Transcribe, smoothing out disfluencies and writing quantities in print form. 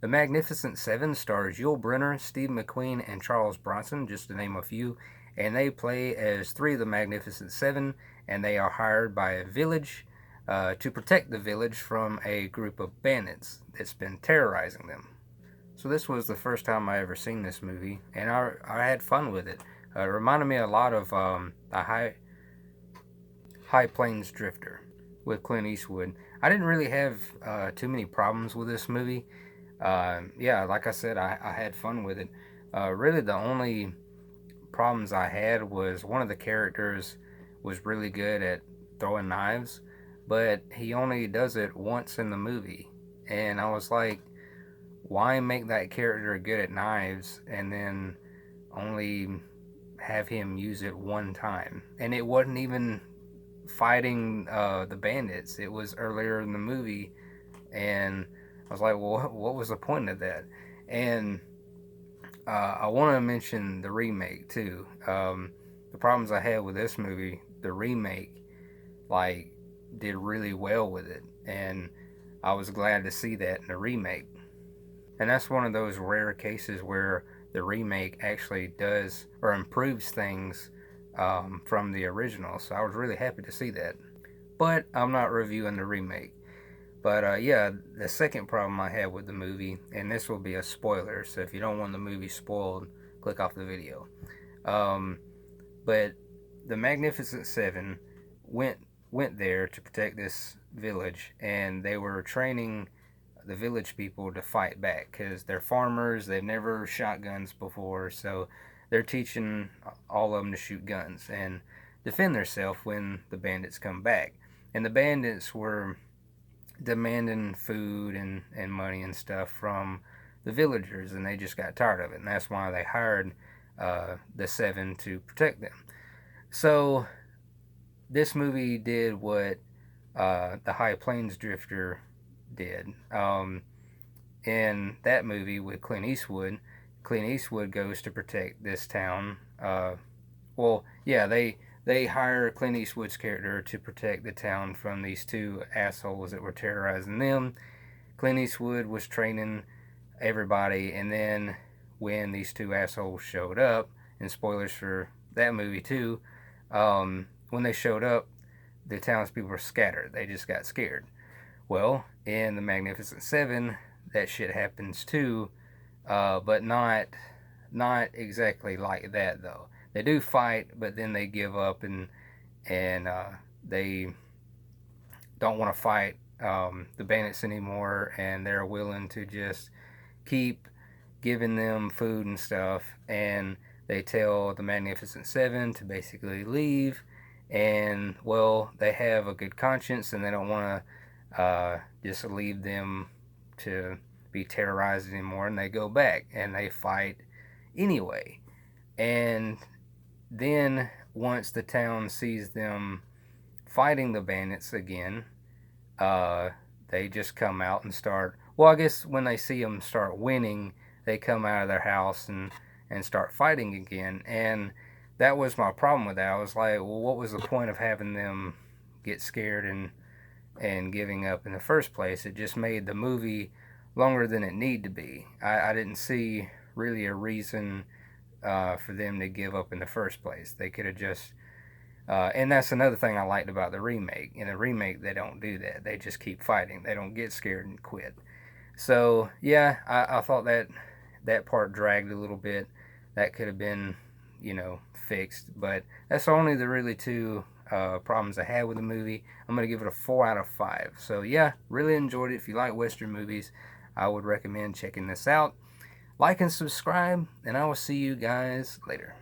The Magnificent Seven stars Yul Brynner, Steve McQueen, and Charles Bronson, just to name a few, and they play as three of the Magnificent Seven, and they are hired by a village to protect the village from a group of bandits that's been terrorizing them. So this was the first time I ever seen this movie, and I had fun with it. It reminded me a lot of the High Plains Drifter with Clint Eastwood. I didn't really have too many problems with this movie. Yeah, like I said, I had fun with it. Really, the only problems I had was one of the characters was really good at throwing knives, but he only does it once in the movie. And I was like, why make that character good at knives and then only have him use it one time? And it wasn't even fighting the bandits, it was earlier in the movie. And I was like, well, what was the point of that? And I want to mention the remake too. The problems I had with this movie, the remake, like, did really well with it, and I was glad to see that in the remake. And that's one of those rare cases where the remake actually does or improves things from the original. So I was really happy to see that. But I'm not reviewing the remake. But yeah, the second problem I had with the movie, and this will be a spoiler, so if you don't want the movie spoiled, click off the video. Um, but the Magnificent Seven went went there to protect this village, and they were training the village people to fight back because they're farmers. They've never shot guns before, so they're teaching all of them to shoot guns and defend themselves when the bandits come back. And the bandits were demanding food and money and stuff from the villagers, and they just got tired of it, and that's why they hired the seven to protect them. So this movie did what the High Plains Drifter did. In that movie with Clint Eastwood goes to protect this town. Well, yeah, they hire Clint Eastwood's character to protect the town from these two assholes that were terrorizing them. Clint Eastwood was training everybody, and then when these two assholes showed up, and spoilers for that movie too, when they showed up, the townspeople were scattered. They just got scared. Well, in the Magnificent Seven, that shit happens too, but not exactly like that though. They do fight, but then they give up and they don't want to fight the bandits anymore, and they're willing to just keep giving them food and stuff. And they tell the Magnificent Seven to basically leave. And well, they have a good conscience, and they don't want to just leave them to be terrorized anymore. And they go back and they fight anyway. And then once the town sees them fighting the bandits again, uh, they just come out and start. Well, I guess when they see them start winning, they come out of their house and start fighting again. And that was my problem with that. I was like, well, what was the point of having them get scared and giving up in the first place? It just made the movie longer than it needed to be. I didn't see really a reason for them to give up in the first place. They could have just and that's another thing I liked about the remake. In the remake, they don't do that. They just keep fighting. They don't get scared and quit. So yeah, I thought that part dragged a little bit. That could have been, fixed. But that's only the really two problems I had with the movie. I'm gonna give it a 4 out of 5. So yeah, really enjoyed it. If you like Western movies, I would recommend checking this out. Like and subscribe, and I will see you guys later.